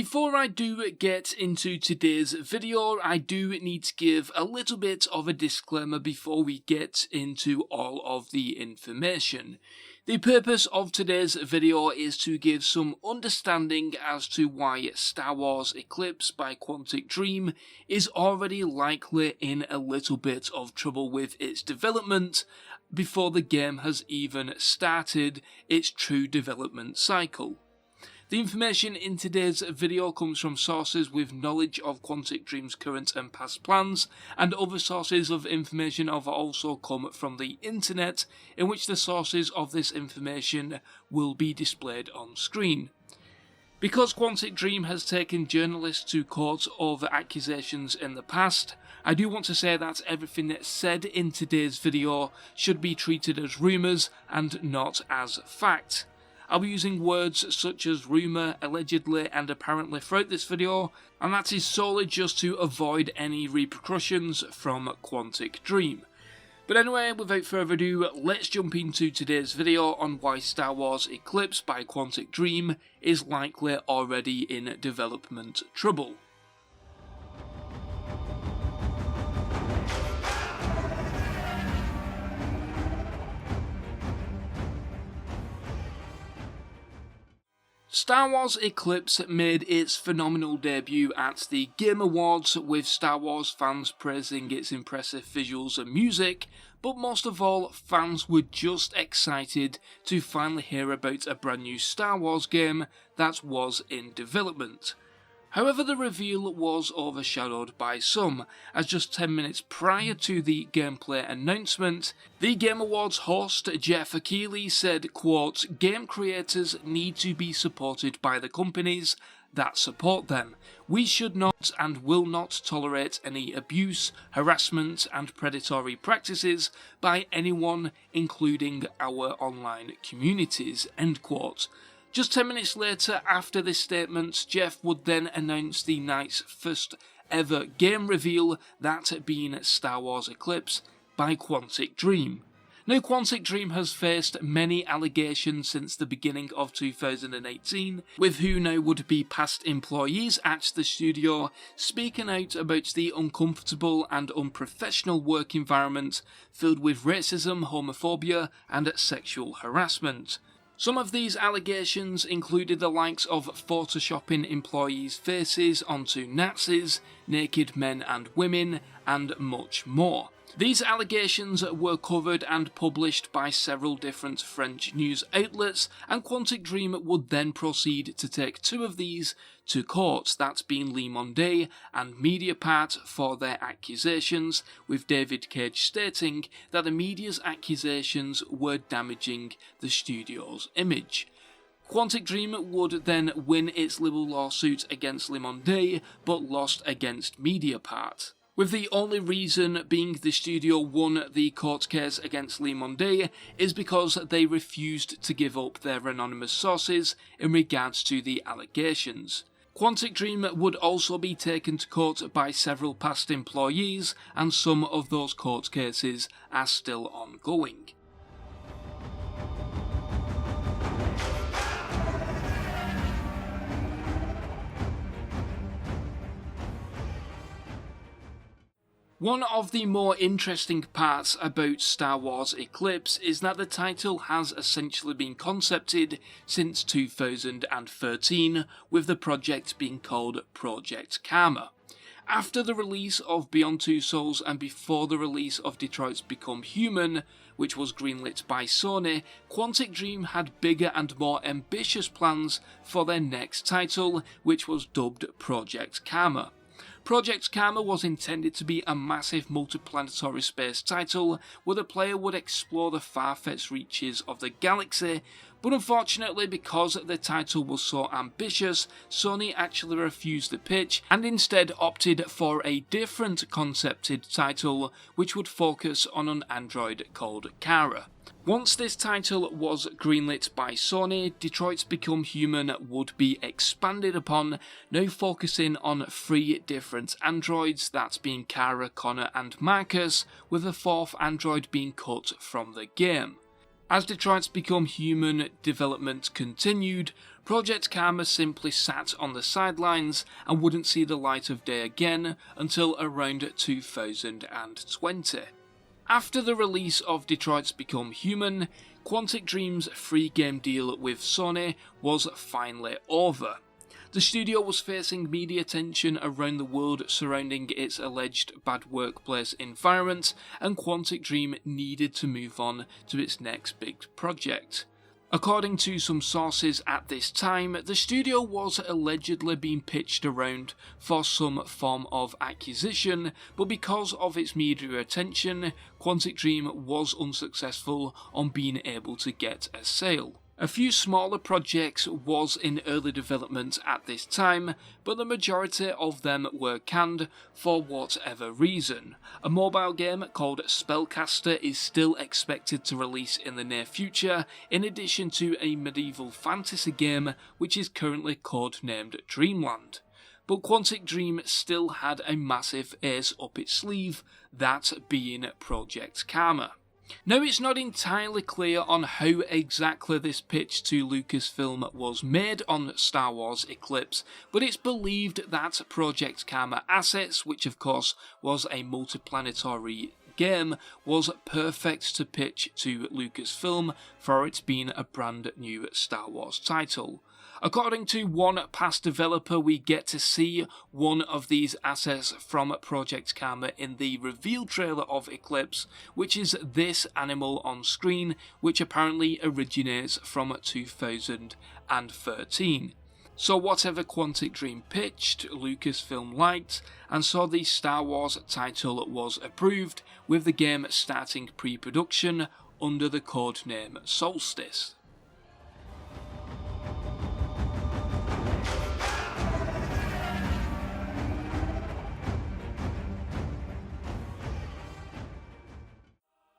Before I do get into today's video, I do need to give a little bit of a disclaimer before we get into all of the information. The purpose of today's video is to give some understanding as to why Star Wars Eclipse by Quantic Dream is already likely in a little bit of trouble with its development before the game has even started its true development cycle. The information in today's video comes from sources with knowledge of Quantic Dream's current and past plans, and other sources of information have also come from the internet, in which the sources of this information will be displayed on screen. Because Quantic Dream has taken journalists to court over accusations in the past, I do want to say that everything that's said in today's video should be treated as rumours and not as fact. I'll be using words such as rumour, allegedly and apparently throughout this video, and that is solely just to avoid any repercussions from Quantic Dream. But anyway, without further ado, let's jump into today's video on why Star Wars Eclipse by Quantic Dream is likely already in development trouble. Star Wars Eclipse made its phenomenal debut at the Game Awards, with Star Wars fans praising its impressive visuals and music, but most of all, fans were just excited to finally hear about a brand new Star Wars game that was in development. However, the reveal was overshadowed by some, as just 10 minutes prior to the gameplay announcement, the Game Awards host Jeff Keighley said, quote, "Game creators need to be supported by the companies that support them. We should not and will not tolerate any abuse, harassment and predatory practices by anyone, including our online communities," end quote. Just 10 minutes later, after this statement, Jeff would then announce the night's first ever game reveal, that being Star Wars Eclipse by Quantic Dream. Now, Quantic Dream has faced many allegations since the beginning of 2018, with who now would be past employees at the studio speaking out about the uncomfortable and unprofessional work environment filled with racism, homophobia and sexual harassment. Some of these allegations included the likes of photoshopping employees' faces onto Nazis, naked men and women, and much more. These allegations were covered and published by several different French news outlets, and Quantic Dream would then proceed to take two of these to court, that being Le Monde and Mediapart, for their accusations, with David Cage stating that the media's accusations were damaging the studio's image. Quantic Dream would then win its libel lawsuit against Le Monde, but lost against Mediapart, with the only reason being the studio won the court case against Le Monde is because they refused to give up their anonymous sources in regards to the allegations. Quantic Dream would also be taken to court by several past employees, and some of those court cases are still ongoing. One of the more interesting parts about Star Wars Eclipse is that the title has essentially been concepted since 2013, with the project being called Project Karma. After the release of Beyond Two Souls and before the release of Detroit's Become Human, which was greenlit by Sony, Quantic Dream had bigger and more ambitious plans for their next title, which was dubbed Project Karma. Project Karma was intended to be a massive multiplanetary space title where the player would explore the far-fetched reaches of the galaxy, but unfortunately, because the title was so ambitious, Sony actually refused the pitch and instead opted for a different concepted title which would focus on an android called Kara. Once this title was greenlit by Sony, Detroit's Become Human would be expanded upon, now focusing on 3 different androids, that being Kara, Connor and Marcus, with a 4th android being cut from the game. As Detroit's Become Human development continued, Project Karma simply sat on the sidelines and wouldn't see the light of day again until around 2020. After the release of Detroit's Become Human, Quantic Dream's free game deal with Sony was finally over. The studio was facing media attention around the world surrounding its alleged bad workplace environment, and Quantic Dream needed to move on to its next big project. According to some sources at this time, the studio was allegedly being pitched around for some form of acquisition, but because of its media attention, Quantic Dream was unsuccessful on being able to get a sale. A few smaller projects was in early development at this time, but the majority of them were canned for whatever reason. A mobile game called Spellcaster is still expected to release in the near future, in addition to a medieval fantasy game which is currently codenamed Dreamland. But Quantic Dream still had a massive ace up its sleeve, that being Project Karma. Now, it's not entirely clear on how exactly this pitch to Lucasfilm was made on Star Wars Eclipse, but it's believed that Project Karma Assets, which of course was a multiplanetary game, was perfect to pitch to Lucasfilm for it being a brand new Star Wars title. According to one past developer, we get to see one of these assets from Project Karma in the reveal trailer of Eclipse, which is this animal on screen, which apparently originates from 2013. So whatever Quantic Dream pitched, Lucasfilm liked, and so the Star Wars title was approved, with the game starting pre-production under the codename Solstice.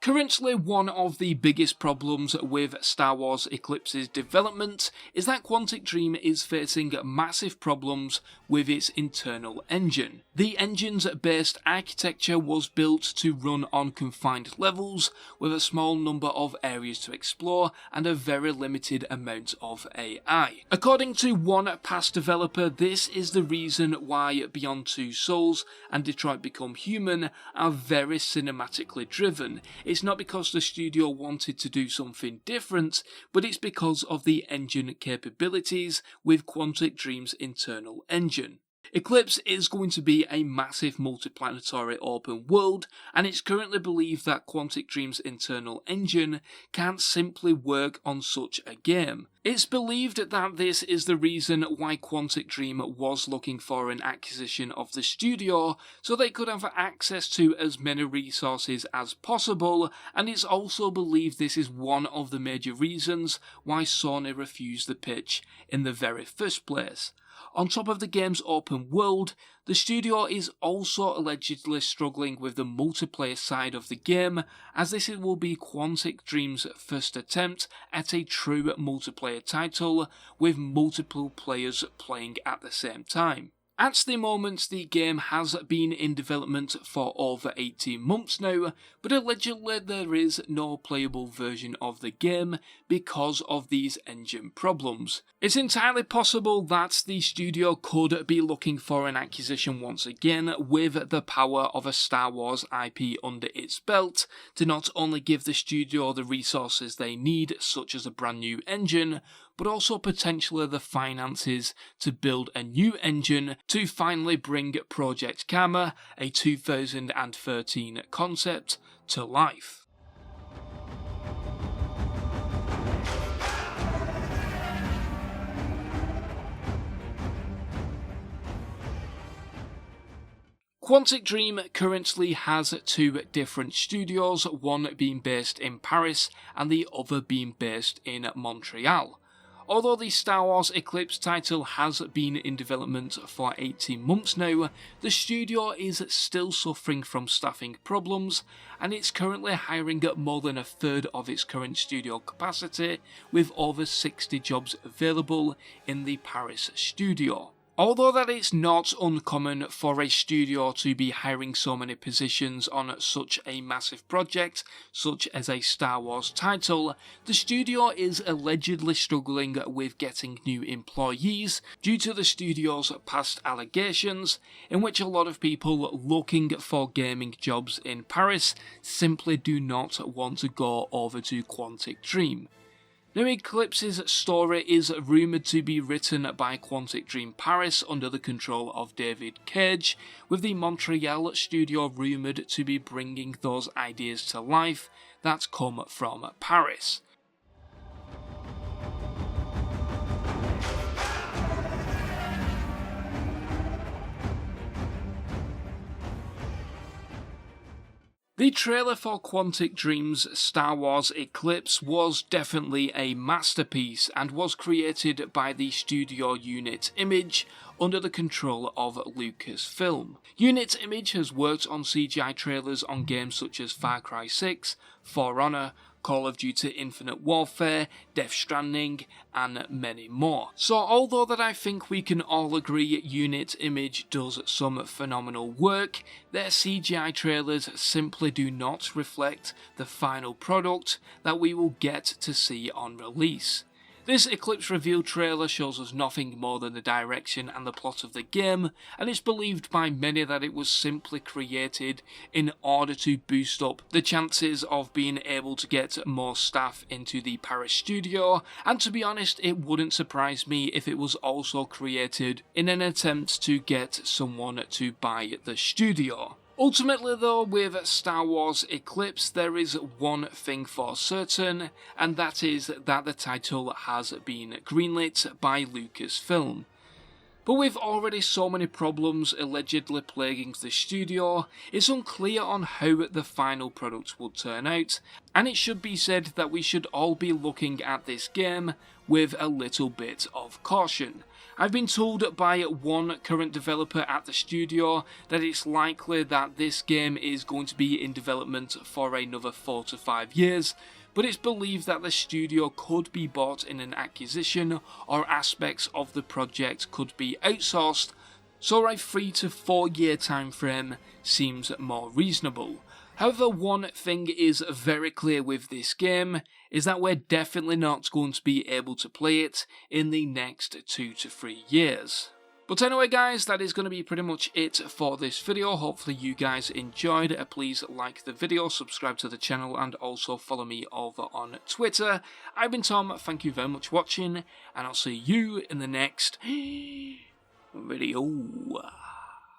Currently, one of the biggest problems with Star Wars Eclipse's development is that Quantic Dream is facing massive problems with its internal engine. The engine's based architecture was built to run on confined levels, with a small number of areas to explore and a very limited amount of AI. According to one past developer, this is the reason why Beyond Two Souls and Detroit Become Human are very cinematically driven. It's not because the studio wanted to do something different, but it's because of the engine capabilities with Quantic Dream's internal engine. Eclipse is going to be a massive multiplanetary open world, and it's currently believed that Quantic Dream's internal engine can't simply work on such a game. It's believed that this is the reason why Quantic Dream was looking for an acquisition of the studio, so they could have access to as many resources as possible, and it's also believed this is one of the major reasons why Sony refused the pitch in the very first place. On top of the game's open world, the studio is also allegedly struggling with the multiplayer side of the game, as this will be Quantic Dream's first attempt at a true multiplayer title with multiple players playing at the same time. At the moment, the game has been in development for over 18 months now, but allegedly there is no playable version of the game because of these engine problems. It's entirely possible that the studio could be looking for an acquisition once again, with the power of a Star Wars IP under its belt, to not only give the studio the resources they need, such as a brand new engine, but also potentially the finances to build a new engine to finally bring Project Karma, a 2013 concept, to life. Quantic Dream currently has two different studios, one being based in Paris and the other being based in Montreal. Although the Star Wars Eclipse title has been in development for 18 months now, the studio is still suffering from staffing problems, and it's currently hiring at more than a third of its current studio capacity, with over 60 jobs available in the Paris studio. Although that it's not uncommon for a studio to be hiring so many positions on such a massive project, such as a Star Wars title, the studio is allegedly struggling with getting new employees due to the studio's past allegations, in which a lot of people looking for gaming jobs in Paris simply do not want to go over to Quantic Dream. Now, Eclipse's story is rumoured to be written by Quantic Dream Paris under the control of David Cage, with the Montreal studio rumoured to be bringing those ideas to life that come from Paris. The trailer for Quantic Dream's Star Wars Eclipse was definitely a masterpiece and was created by the studio Unit Image under the control of Lucasfilm. Unit Image has worked on CGI trailers on games such as Far Cry 6, For Honor, Call of Duty Infinite Warfare, Death Stranding, and many more. So although that I think we can all agree Unit Image does some phenomenal work, their CGI trailers simply do not reflect the final product that we will get to see on release. This Eclipse reveal trailer shows us nothing more than the direction and the plot of the game, and it's believed by many that it was simply created in order to boost up the chances of being able to get more staff into the Paris studio, and to be honest, it wouldn't surprise me if it was also created in an attempt to get someone to buy the studio. Ultimately though, with Star Wars Eclipse, there is one thing for certain, and that is that the title has been greenlit by Lucasfilm. But with already so many problems allegedly plaguing the studio, it's unclear on how the final product will turn out, and it should be said that we should all be looking at this game with a little bit of caution. I've been told by one current developer at the studio that it's likely that this game is going to be in development for another 4 to 5 years, but it's believed that the studio could be bought in an acquisition or aspects of the project could be outsourced, so a 3 to 4 year time frame seems more reasonable. However, one thing is very clear with this game, is that we're definitely not going to be able to play it in the next 2 to 3 years. But anyway guys, that is going to be pretty much it for this video. Hopefully you guys enjoyed. Please like the video, subscribe to the channel, and also follow me over on Twitter. I've been Tom, thank you very much for watching, and I'll see you in the next video.